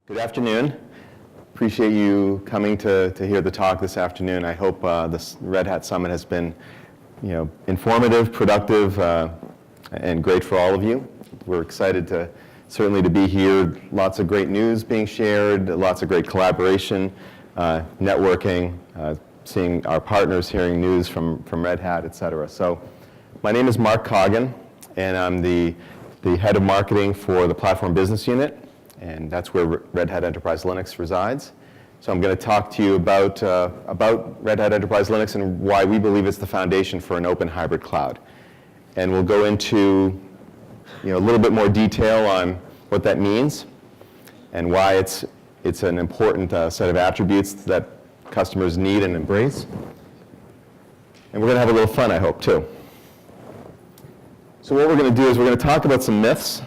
Good afternoon. Appreciate you coming to hear the talk this afternoon. I hope this Red Hat Summit has been, informative, productive, and great for all of you. We're excited certainly to be here. Lots of great news being shared, lots of great collaboration, networking, seeing our partners, hearing news from Red Hat, et cetera. So my name is Mark Coggin, and I'm the head of marketing for the Platform Business Unit, and that's where Red Hat Enterprise Linux resides. So I'm going to talk to you about Red Hat Enterprise Linux and why we believe it's the foundation for an open hybrid cloud. And we'll go into a little bit more detail on what that means and why it's an important set of attributes that customers need and embrace. And we're going to have a little fun, I hope, too. So what we're going to do is we're going to talk about some myths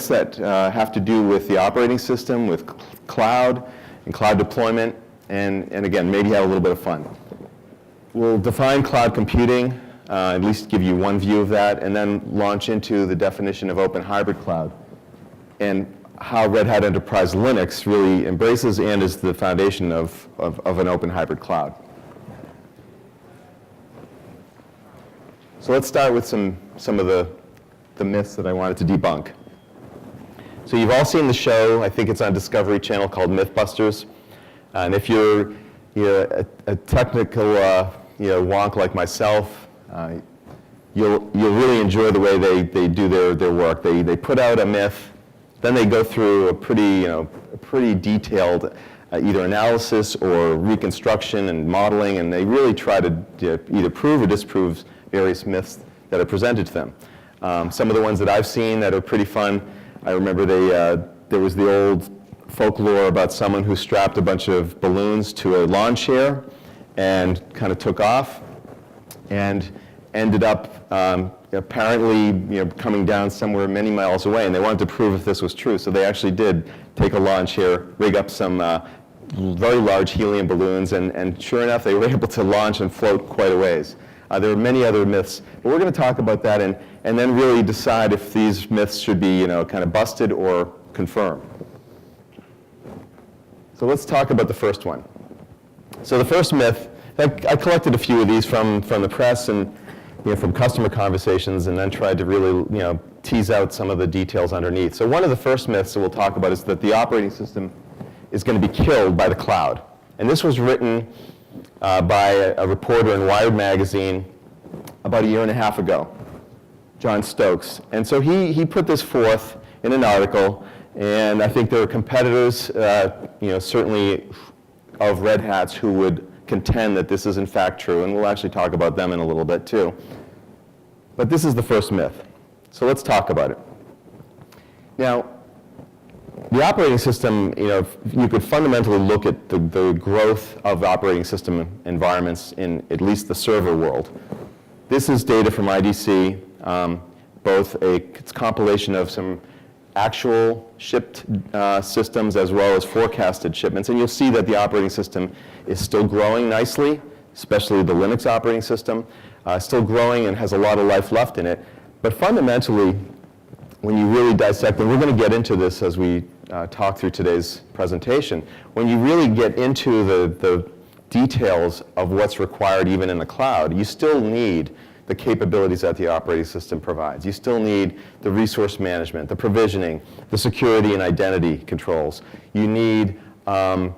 that have to do with the operating system, with cloud and cloud deployment, and again, maybe have a little bit of fun. We'll define cloud computing, at least give you one view of that, and then launch into the definition of open hybrid cloud and how Red Hat Enterprise Linux really embraces and is the foundation of an open hybrid cloud. So let's start with some of the myths that I wanted to debunk. So you've all seen the show. I think it's on Discovery Channel called Mythbusters. And if you're a technical wonk like myself, you'll really enjoy the way they do their work. They put out a myth, then they go through a pretty detailed either analysis or reconstruction and modeling, and they really try to either prove or disprove various myths that are presented to them. Some of the ones that I've seen that are pretty fun, I remember there was the old folklore about someone who strapped a bunch of balloons to a lawn chair and kind of took off and ended up apparently coming down somewhere many miles away, and they wanted to prove if this was true. So they actually did take a lawn chair, rig up some very large helium balloons, and sure enough, they were able to launch and float quite a ways. There are many other myths, but we're going to talk about that and then really decide if these myths should be kind of busted or confirmed. So let's talk about the first one. So the first myth, I collected a few of these from the press and from customer conversations, and then tried to really tease out some of the details underneath. So one of the first myths that we'll talk about is that the operating system is going to be killed by the cloud. And this was written by a reporter in Wired magazine about a year and a half ago, John Stokes. And so he put this forth in an article, and I think there are competitors, certainly of Red Hat's, who would contend that this is in fact true, and we'll actually talk about them in a little bit too. But this is the first myth. So let's talk about it. Now, the operating system, you could fundamentally look at the growth of operating system environments in at least the server world. This is data from IDC, it's a compilation of some actual shipped systems as well as forecasted shipments. And you'll see that the operating system is still growing nicely, especially the Linux operating system, still growing and has a lot of life left in it. But fundamentally, when you really dissect, and we're going to get into this as we talk through today's presentation, when you really get into the details of what's required even in the cloud, you still need the capabilities that the operating system provides. You still need the resource management, the provisioning, the security and identity controls. You need an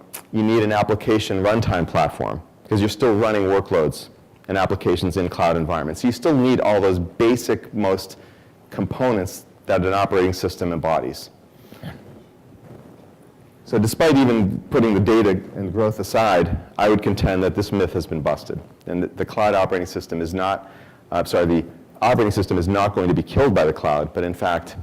application runtime platform because you're still running workloads and applications in cloud environments. So you still need all those basic, most components that an operating system embodies. So despite even putting the data and growth aside, I would contend that this myth has been busted. And the cloud operating system is not, the operating system is not going to be killed by the cloud, but in fact,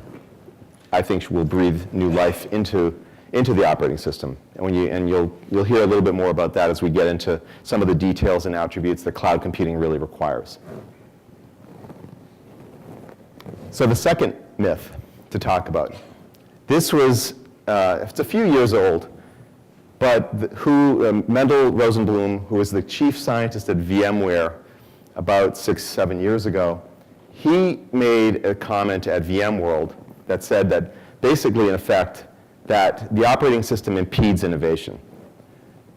I think will breathe new life into the operating system. And you'll hear a little bit more about that as we get into some of the details and attributes that cloud computing really requires. So the second myth to talk about. This was, it's a few years old, but Mendel Rosenblum, who was the chief scientist at VMware about 6-7 years ago, he made a comment at VMworld that said that basically, in effect, that the operating system impedes innovation.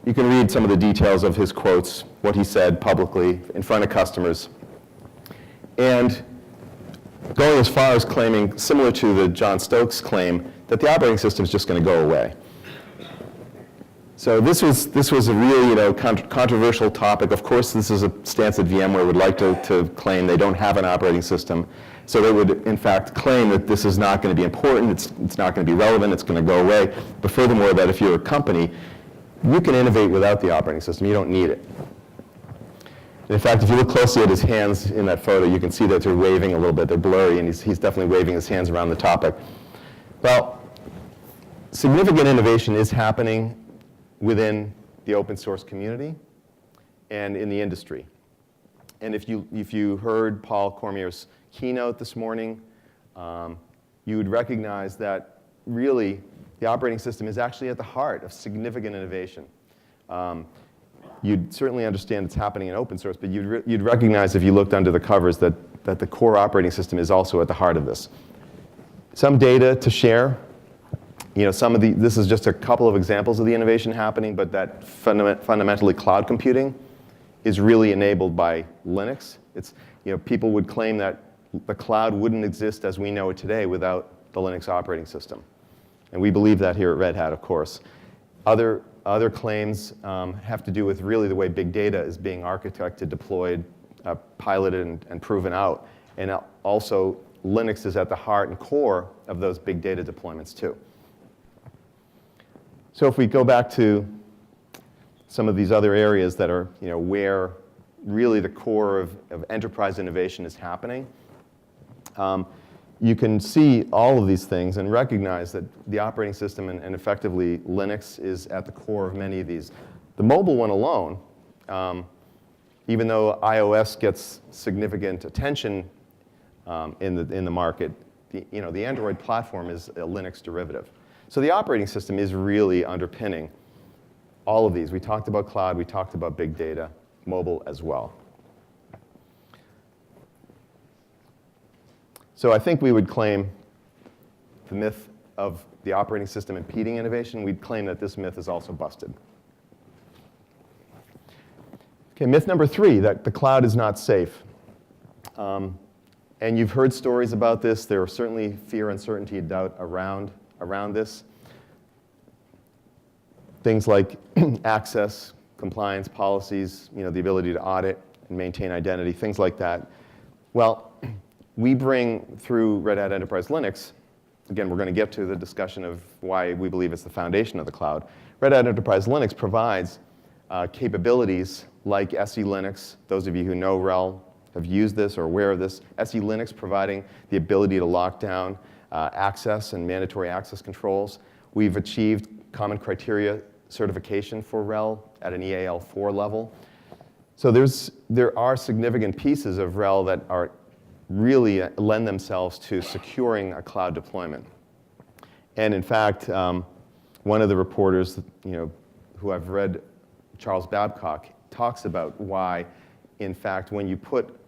You can read some of the details of his quotes, what he said publicly in front of customers, and going as far as claiming, similar to the John Stokes claim, that the operating system is just going to go away. So this was a really controversial topic. Of course, this is a stance that VMware would like to claim. They don't have an operating system. So they would, in fact, claim that this is not going to be important, it's not going to be relevant, it's going to go away. But furthermore, that if you're a company, you can innovate without the operating system. You don't need it. And in fact, if you look closely at his hands in that photo, you can see that they're waving a little bit. They're blurry, and he's definitely waving his hands around the topic. Well, significant innovation is happening within the open source community and in the industry. And if you heard Paul Cormier's keynote this morning, you would recognize that really the operating system is actually at the heart of significant innovation. You'd certainly understand it's happening in open source, but you'd recognize if you looked under the covers that the core operating system is also at the heart of this. Some data to share. This is just a couple of examples of the innovation happening, but that fundamentally cloud computing is really enabled by Linux. People would claim that the cloud wouldn't exist as we know it today without the Linux operating system. And we believe that here at Red Hat, of course. Other claims have to do with really the way big data is being architected, deployed, piloted, and proven out. And also, Linux is at the heart and core of those big data deployments, too. So if we go back to some of these other areas that are, where really the core of enterprise innovation is happening, you can see all of these things and recognize that the operating system and effectively Linux is at the core of many of these. The mobile one alone, even though iOS gets significant attention in the market, the Android platform is a Linux derivative. So the operating system is really underpinning all of these. We talked about cloud, we talked about big data, mobile as well. So I think we would claim the myth of the operating system impeding innovation. We'd claim that this myth is also busted. Okay, myth number 3, that the cloud is not safe. And you've heard stories about this. There are certainly fear, uncertainty, and doubt around this. Things like access, compliance, policies, the ability to audit and maintain identity, things like that. Well, we bring through Red Hat Enterprise Linux, again, we're going to get to the discussion of why we believe it's the foundation of the cloud. Red Hat Enterprise Linux provides capabilities like SE Linux. Those of you who know RHEL have used this or are aware of this. SE Linux providing the ability to lock down access and mandatory access controls. We've achieved common criteria certification for RHEL at an EAL4 level. So there are significant pieces of RHEL that are really lend themselves to securing a cloud deployment. And in fact, one of the reporters, who I've read, Charles Babcock, talks about why, in fact, when you put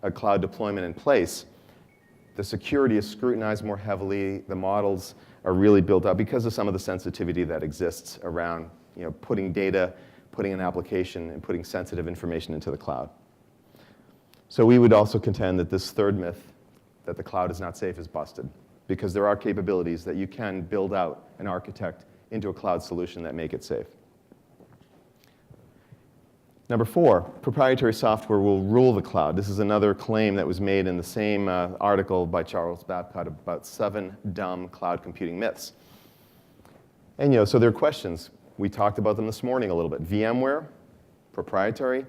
a cloud deployment in place, the security is scrutinized more heavily. The models are really built up because of some of the sensitivity that exists around putting data, putting an application, and putting sensitive information into the cloud. So we would also contend that this third myth, that the cloud is not safe, is busted, because there are capabilities that you can build out and architect into a cloud solution that make it safe. Number 4, proprietary software will rule the cloud. This is another claim that was made in the same article by Charles Babcock about 7 dumb cloud computing myths. And so there are questions. We talked about them this morning a little bit. VMware, proprietary,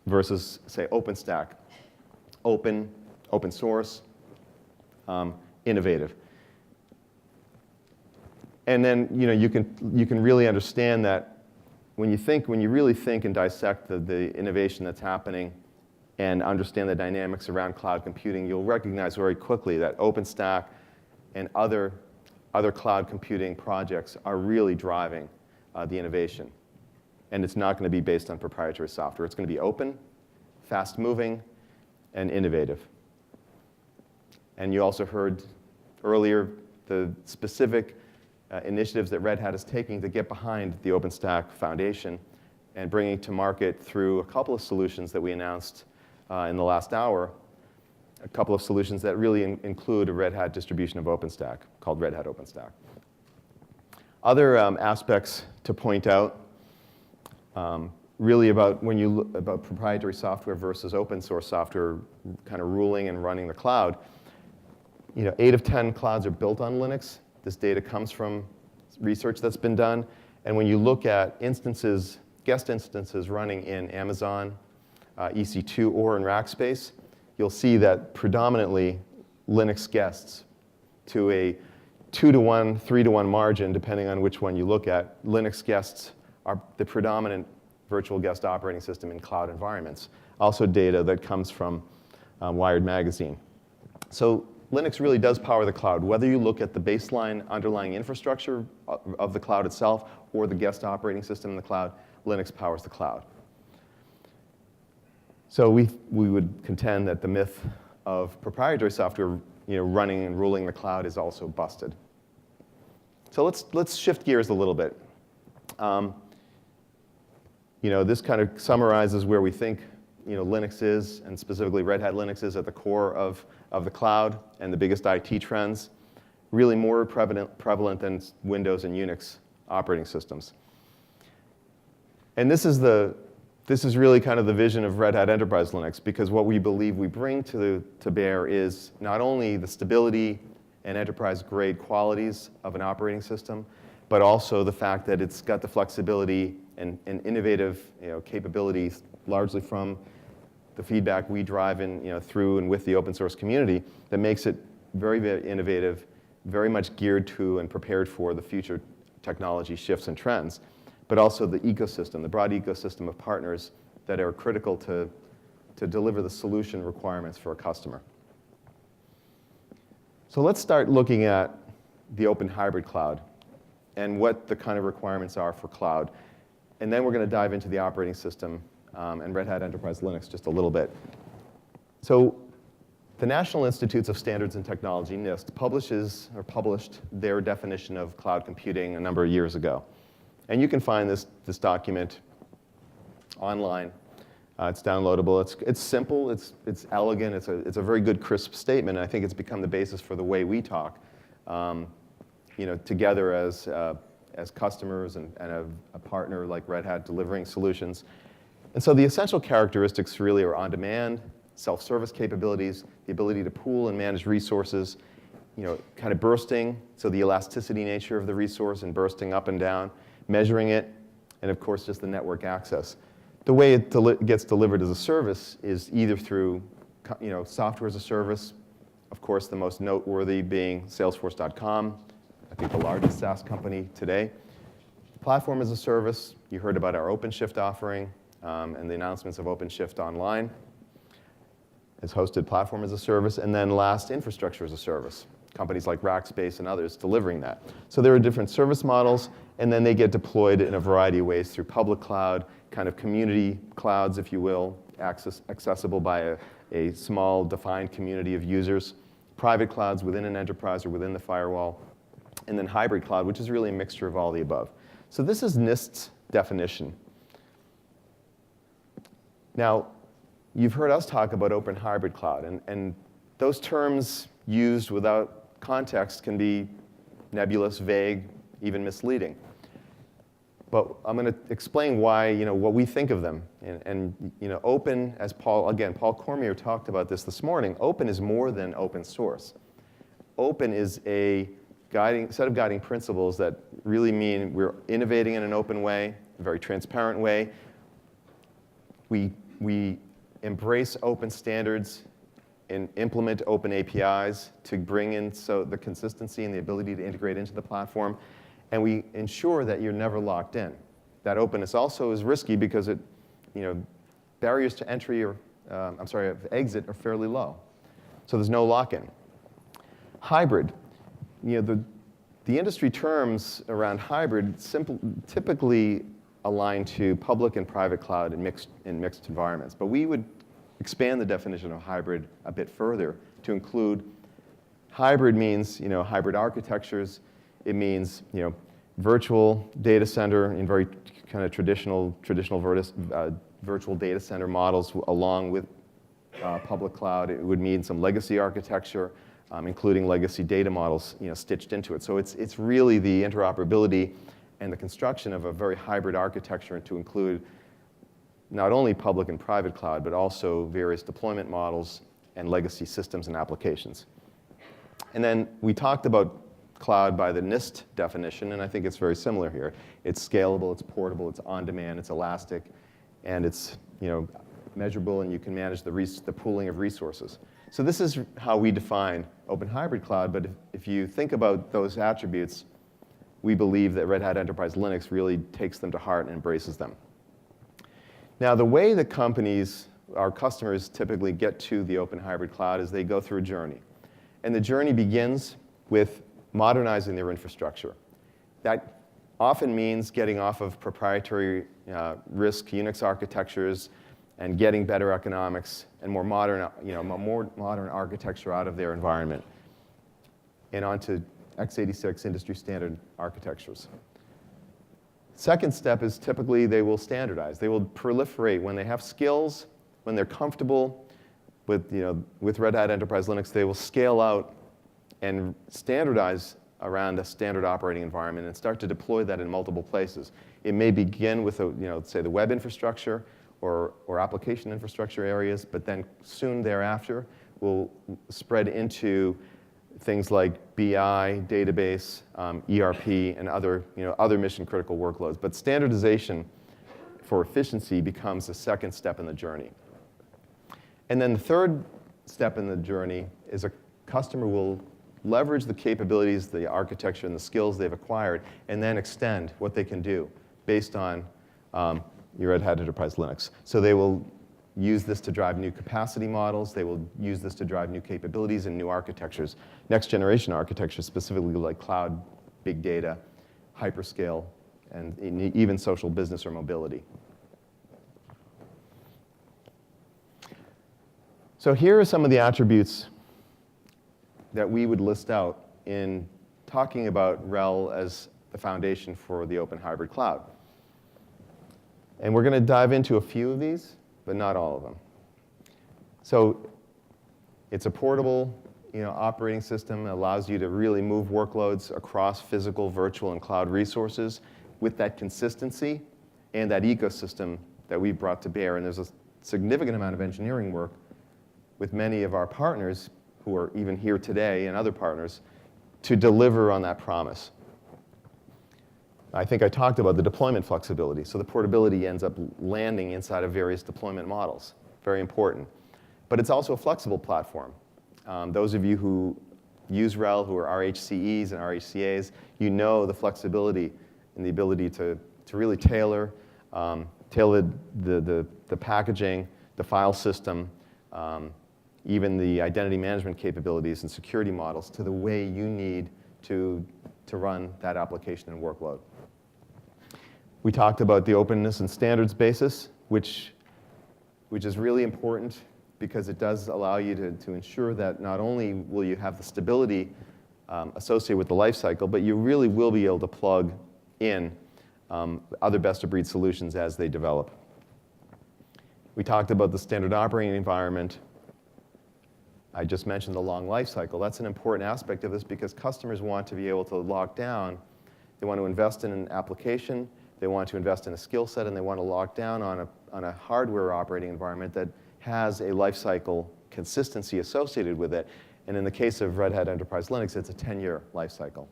versus, say, OpenStack, open source, innovative. And then you can really understand that when you really think and dissect the innovation that's happening and understand the dynamics around cloud computing, you'll recognize very quickly that OpenStack and other cloud computing projects are really driving the innovation. And it's not going to be based on proprietary software. It's going to be open, fast-moving, and innovative. And you also heard earlier the specific initiatives that Red Hat is taking to get behind the OpenStack foundation and bringing it to market through a couple of solutions that we announced in the last hour, a couple of solutions that really include a Red Hat distribution of OpenStack called Red Hat OpenStack. Other aspects to point out, really about about proprietary software versus open source software kind of ruling and running the cloud. 8 of 10 clouds are built on Linux. This data comes from research that's been done. And when you look at instances, guest instances running in Amazon, EC2, or in Rackspace, you'll see that predominantly Linux guests, to a 2-to-1, 3-to-1 margin, depending on which one you look at, Linux guests are the predominant virtual guest operating system in cloud environments. Also data that comes from Wired Magazine. So Linux really does power the cloud. Whether you look at the baseline underlying infrastructure of the cloud itself or the guest operating system in the cloud, Linux powers the cloud. So we would contend that the myth of proprietary software running and ruling the cloud is also busted. So let's shift gears a little bit. This kind of summarizes where we think Linux is, and specifically Red Hat Linux is at the core of the cloud and the biggest IT trends, really more prevalent than Windows and Unix operating systems. And this is really kind of the vision of Red Hat Enterprise Linux, because what we believe we bring to bear is not only the stability and enterprise-grade qualities of an operating system, but also the fact that it's got the flexibility and innovative capabilities, largely from the feedback we drive in through and with the open source community, that makes it very, very innovative, very much geared to and prepared for the future technology shifts and trends, but also the ecosystem, the broad ecosystem of partners that are critical to deliver the solution requirements for a customer. So let's start looking at the open hybrid cloud and what the kind of requirements are for cloud. And then we're going to dive into the operating system and Red Hat Enterprise Linux just a little bit. So the National Institutes of Standards and Technology, NIST, published their definition of cloud computing a number of years ago. And you can find this document online. It's downloadable. It's simple. It's elegant. It's a very good, crisp statement. And I think it's become the basis for the way we talk, together as customers and a partner like Red Hat delivering solutions. And so the essential characteristics really are on-demand, self-service capabilities, the ability to pool and manage resources, kind of bursting, so the elasticity nature of the resource and bursting up and down, measuring it, and of course just the network access. The way it gets delivered as a service is either through software as a service, of course the most noteworthy being Salesforce.com, I think the largest SaaS company today. Platform as a service, you heard about our OpenShift offering and the announcements of OpenShift Online. It's hosted platform as a service, and then last, infrastructure as a service. Companies like Rackspace and others delivering that. So there are different service models, and then they get deployed in a variety of ways through public cloud, kind of community clouds, if you will, accessible by a small defined community of users, private clouds within an enterprise or within the firewall, and then hybrid cloud, which is really a mixture of all the above. So this is NIST's definition. Now, you've heard us talk about open hybrid cloud, and those terms used without context can be nebulous, vague, even misleading. But I'm going to explain why, what we think of them. And open, as Paul Cormier talked about this morning, open is more than open source. Open is a set of guiding principles that really mean we're innovating in an open way, a very transparent way. We embrace open standards and implement open APIs to bring in the consistency and the ability to integrate into the platform. And we ensure that you're never locked in. That openness also is risky because barriers to entry of exit are fairly low. So there's no lock-in. Hybrid. The industry terms around hybrid typically align to public and private cloud in mixed environments. But we would expand the definition of hybrid a bit further to include hybrid means hybrid architectures. It means virtual data center in very kind of traditional virtual data center models along with public cloud. It would mean some legacy architecture, including legacy data models stitched into it. So it's really the interoperability and the construction of a very hybrid architecture to include not only public and private cloud, but also various deployment models and legacy systems and applications. And then we talked about cloud by the NIST definition, and I think it's very similar here. It's scalable, it's portable, it's on demand, it's elastic, and it's measurable, and you can manage the pooling of resources. So this is how we define open hybrid cloud, but if you think about those attributes, we believe that Red Hat Enterprise Linux really takes them to heart and embraces them. Now, the way that our customers typically get to the open hybrid cloud is they go through a journey. And the journey begins with modernizing their infrastructure. That often means getting off of proprietary RISC Unix architectures and getting better economics and more modern architecture out of their environment and onto x86 industry standard architectures. Second step is typically they will standardize. They will proliferate when they have skills, when they're comfortable with Red Hat Enterprise Linux, they will scale out and standardize around a standard operating environment and start to deploy that in multiple places. It may begin with, say, the web infrastructure or application infrastructure areas, but then soon thereafter will spread into things like BI, database, ERP, and other mission-critical workloads. But standardization for efficiency becomes the second step in the journey. And then the third step in the journey is a customer will leverage the capabilities, the architecture, and the skills they've acquired, and then extend what they can do based on your Red Hat Enterprise Linux. So they will use this to drive new capacity models. They will use this to drive new capabilities and new architectures, next generation architectures, specifically like cloud, big data, hyperscale, and even social business or mobility. So here are some of the attributes that we would list out in talking about RHEL as the foundation for the open hybrid cloud. And we're going to dive into a few of these, but not all of them. So it's a portable operating system that allows you to really move workloads across physical, virtual, and cloud resources with that consistency and that ecosystem that we've brought to bear. And there's a significant amount of engineering work with many of our partners who are even here today and other partners to deliver on that promise. I think I talked about the deployment flexibility. So the portability ends up landing inside of various deployment models. Very important. But it's also a flexible platform. Those of you who use RHEL, who are RHCEs and RHCAs, you know the flexibility and the ability to really tailor the packaging, the file system, even the identity management capabilities and security models to the way you need to run that application and workload. We talked about the openness and standards basis, which is really important because it does allow you to ensure that not only will you have the stability associated with the lifecycle, but you really will be able to plug in other best-of-breed solutions as they develop. We talked about the standard operating environment. I just mentioned the long life cycle. That's an important aspect of this because customers want to be able to lock down. They want to invest in an application, they want to invest in a skill set, and they want to lock down on a hardware operating environment that has a life cycle consistency associated with it. And in the case of Red Hat Enterprise Linux, it's a 10-year life cycle.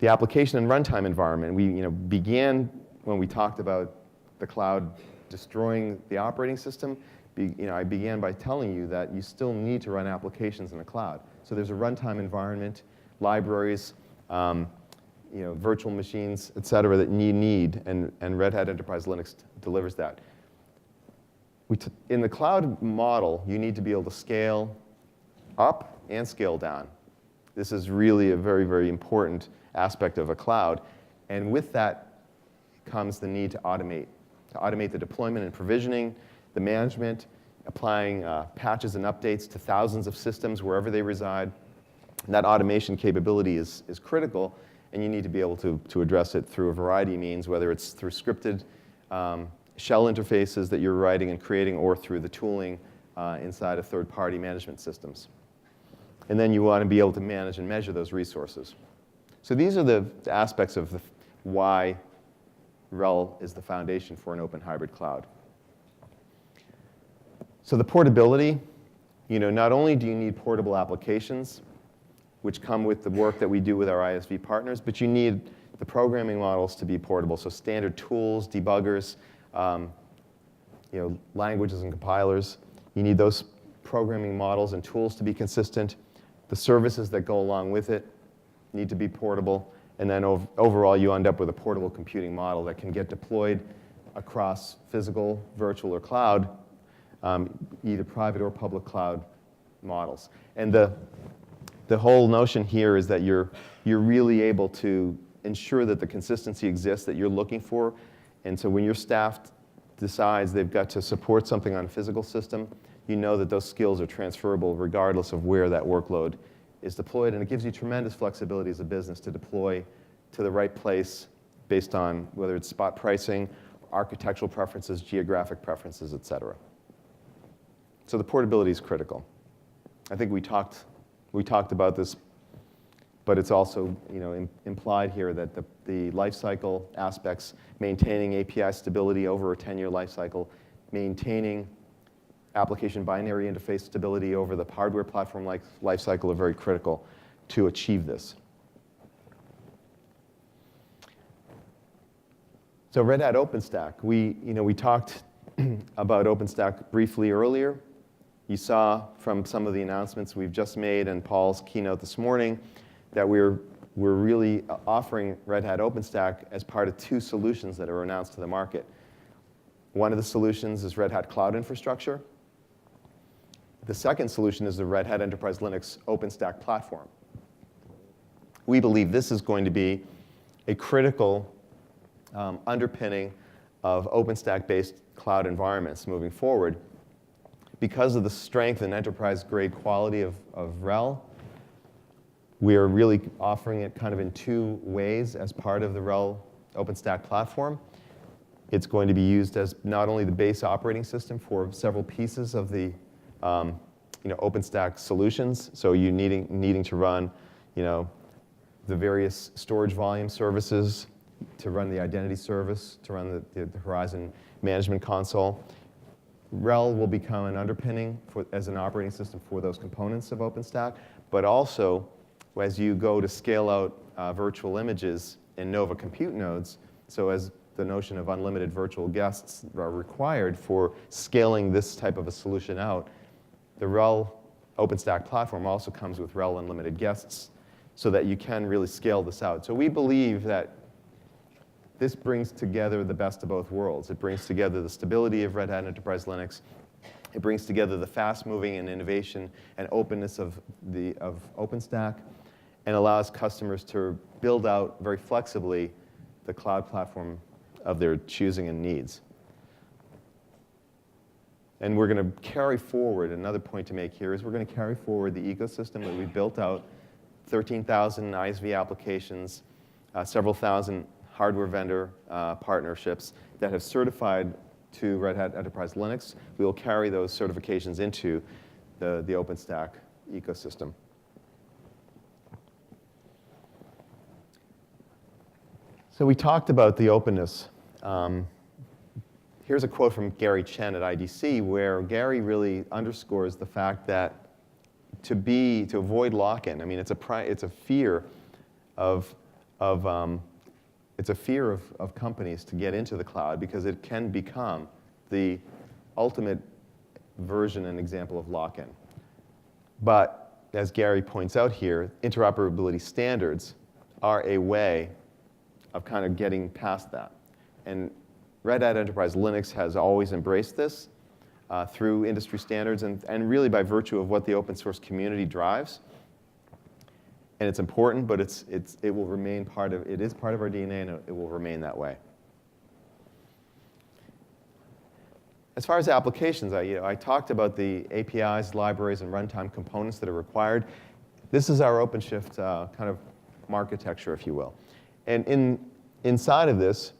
The application and runtime environment, we began when we talked about the cloud destroying the operating system. I began by telling you that you still need to run applications in the cloud. So there's a runtime environment, libraries, virtual machines, et cetera, that you need, and Red Hat Enterprise Linux delivers that. In the cloud model, you need to be able to scale up and scale down. This is really a very, very important aspect of a cloud. And with that comes the need to automate the deployment and provisioning, the management, applying patches and updates to thousands of systems wherever they reside, That automation capability is critical, and you need to be able to address it through a variety of means, whether it's through scripted shell interfaces that you're writing and creating, or through the tooling inside of third-party management systems. And then you want to be able to manage and measure those resources. So these are the aspects of why RHEL is the foundation for an open hybrid cloud. So the portability, not only do you need portable applications, which come with the work that we do with our ISV partners, but you need the programming models to be portable. So standard tools, debuggers, languages and compilers. You need those programming models and tools to be consistent. The services that go along with it need to be portable. And then overall, you end up with a portable computing model that can get deployed across physical, virtual, or cloud, either private or public cloud models. And the whole notion here is that you're really able to ensure that the consistency exists that you're looking for. And so when your staff decides they've got to support something on a physical system, you know that those skills are transferable regardless of where that workload is deployed. And it gives you tremendous flexibility as a business to deploy to the right place based on whether it's spot pricing, architectural preferences, geographic preferences, et cetera. So the portability is critical. I think we talked about this, but it's also implied here that the lifecycle aspects, maintaining API stability over a 10-year lifecycle, maintaining application binary interface stability over the hardware platform lifecycle are very critical to achieve this. So Red Hat OpenStack, we talked about OpenStack briefly earlier. You saw from some of the announcements we've just made and Paul's keynote this morning that we're really offering Red Hat OpenStack as part of two solutions that are announced to the market. One of the solutions is Red Hat Cloud Infrastructure. The second solution is the Red Hat Enterprise Linux OpenStack platform. We believe this is going to be a critical underpinning of OpenStack-based cloud environments moving forward. Because of the strength and enterprise-grade quality of RHEL, we are really offering it kind of in two ways as part of the RHEL OpenStack platform. It's going to be used as not only the base operating system for several pieces of the OpenStack solutions, so you needing to run the various storage volume services, to run the identity service, to run the Horizon Management Console. RHEL will become an underpinning as an operating system for those components of OpenStack, but also as you go to scale out virtual images in Nova compute nodes, so as the notion of unlimited virtual guests are required for scaling this type of a solution out, the RHEL OpenStack platform also comes with RHEL unlimited guests so that you can really scale this out. So we believe that this brings together the best of both worlds. It brings together the stability of Red Hat Enterprise Linux. It brings together the fast-moving and innovation and openness of OpenStack, and allows customers to build out very flexibly the cloud platform of their choosing and needs. And we're going to carry forward, another point to make here is we're going to carry forward the ecosystem that we built out, 13,000 ISV applications, several thousand hardware vendor partnerships that have certified to Red Hat Enterprise Linux. We will carry those certifications into the OpenStack ecosystem. So we talked about the openness. Here's a quote from Gary Chen at IDC, where Gary really underscores the fact that to avoid lock-in, I mean, it's a fear of companies to get into the cloud because it can become the ultimate version and example of lock-in. But as Gary points out here, interoperability standards are a way of kind of getting past that. And Red Hat Enterprise Linux has always embraced this through industry standards and really by virtue of what the open source community drives. And it's important, but it will remain it is part of our DNA, and it will remain that way. As far as applications, I talked about the APIs, libraries, and runtime components that are required. this is our OpenShift kind of architecture, if you will. And inside of this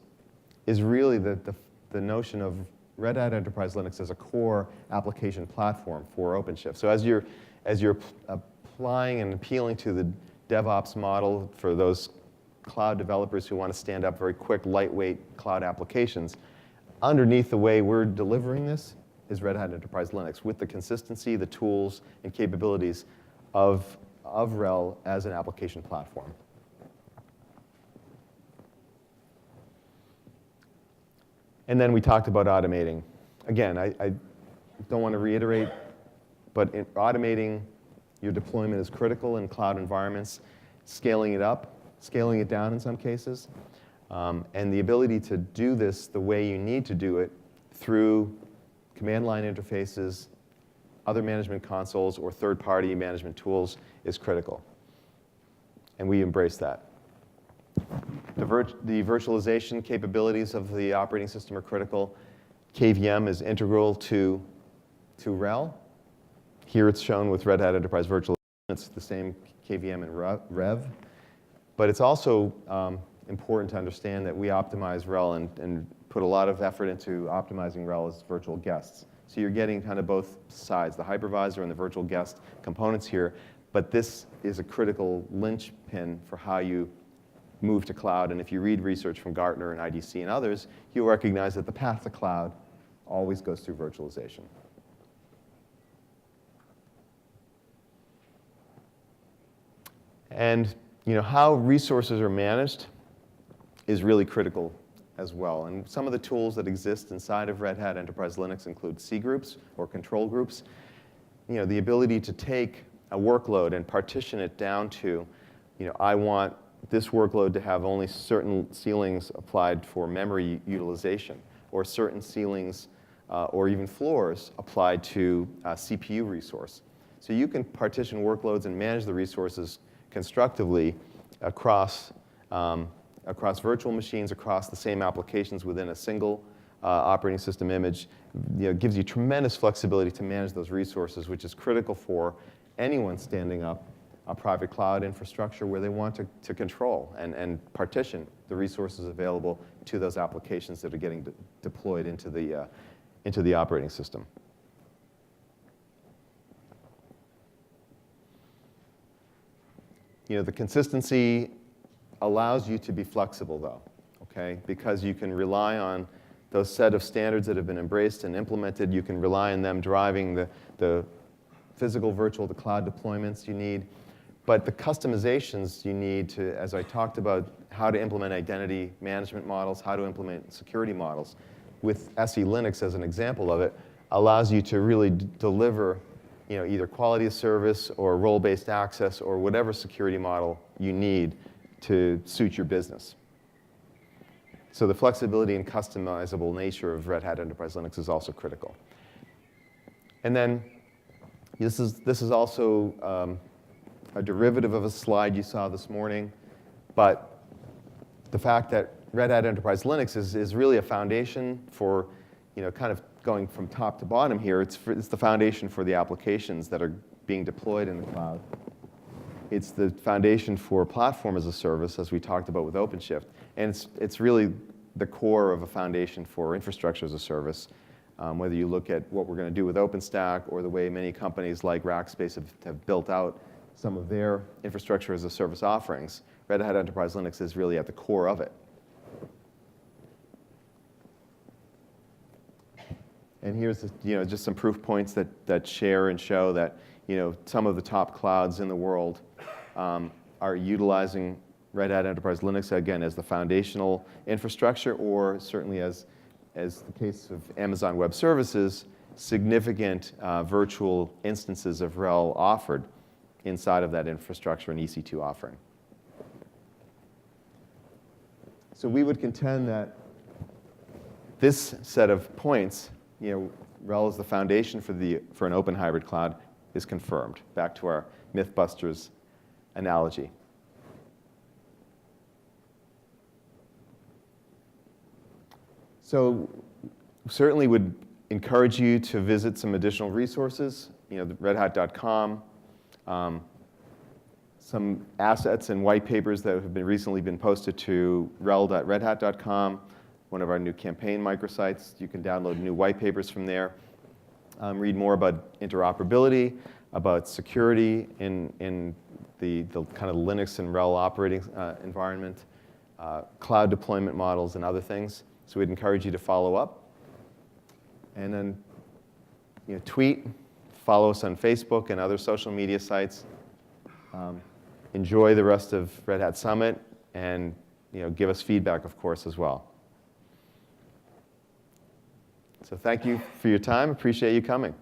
is really the notion of Red Hat Enterprise Linux as a core application platform for OpenShift. So as you're applying and appealing to the DevOps model for those cloud developers who want to stand up very quick, lightweight cloud applications, underneath the way we're delivering this is Red Hat Enterprise Linux with the consistency, the tools, and capabilities of RHEL as an application platform. And then we talked about automating. Again, I don't want to reiterate, but automating your deployment is critical in cloud environments, scaling it up, scaling it down in some cases, and the ability to do this the way you need to do it through command line interfaces, other management consoles, or third-party management tools is critical. And we embrace that. The virtualization capabilities of the operating system are critical. KVM is integral to RHEL. Here it's shown with Red Hat Enterprise Virtualization. It's the same KVM and Rev. But it's also important to understand that we optimize RHEL and put a lot of effort into optimizing RHEL as virtual guests. So you're getting kind of both sides, the hypervisor and the virtual guest components here. But this is a critical linchpin for how you move to cloud. And if you read research from Gartner and IDC and others, you'll recognize that the path to cloud always goes through virtualization. And how resources are managed is really critical as well. And some of the tools that exist inside of Red Hat Enterprise Linux include C groups or control groups. The ability to take a workload and partition it down to, I want this workload to have only certain ceilings applied for memory utilization, or certain ceilings or even floors applied to CPU resource. So you can partition workloads and manage the resources constructively across virtual machines, across the same applications within a single operating system image. Gives you tremendous flexibility to manage those resources, which is critical for anyone standing up a private cloud infrastructure where they want to control and partition the resources available to those applications that are getting deployed into the operating system. The consistency allows you to be flexible, though, okay? Because you can rely on those set of standards that have been embraced and implemented. You can rely on them driving the physical, virtual, to cloud deployments you need. But the customizations you need to, as I talked about, how to implement identity management models, how to implement security models, with SE Linux as an example of it, allows you to really deliver either quality of service or role-based access or whatever security model you need to suit your business. So the flexibility and customizable nature of Red Hat Enterprise Linux is also critical. And then this is also a derivative of a slide you saw this morning, but the fact that Red Hat Enterprise Linux is really a foundation for, kind of going from top to bottom here. It's the foundation for the applications that are being deployed in the cloud. It's the foundation for platform as a service, as we talked about with OpenShift, and it's really the core of a foundation for infrastructure as a service. Whether you look at what we're going to do with OpenStack or the way many companies like Rackspace have built out some of their infrastructure as a service offerings, Red Hat Enterprise Linux is really at the core of it. And here's just some proof points that share and show that some of the top clouds in the world are utilizing Red Hat Enterprise Linux, again, as the foundational infrastructure, or certainly as the case of Amazon Web Services, significant virtual instances of RHEL offered inside of that infrastructure and EC2 offering. So we would contend that this set of points, RHEL is the foundation for an open hybrid cloud, is confirmed. Back to our Mythbusters analogy. So certainly would encourage you to visit some additional resources, the redhat.com. some assets and white papers that have recently been posted to rel.redhat.com, one of our new campaign microsites. You can download new white papers from there. Read more about interoperability, about security in the kind of Linux and RHEL operating environment, cloud deployment models, and other things. So we'd encourage you to follow up. And then tweet, follow us on Facebook and other social media sites. Enjoy the rest of Red Hat Summit, and give us feedback, of course, as well. So thank you for your time. Appreciate you coming.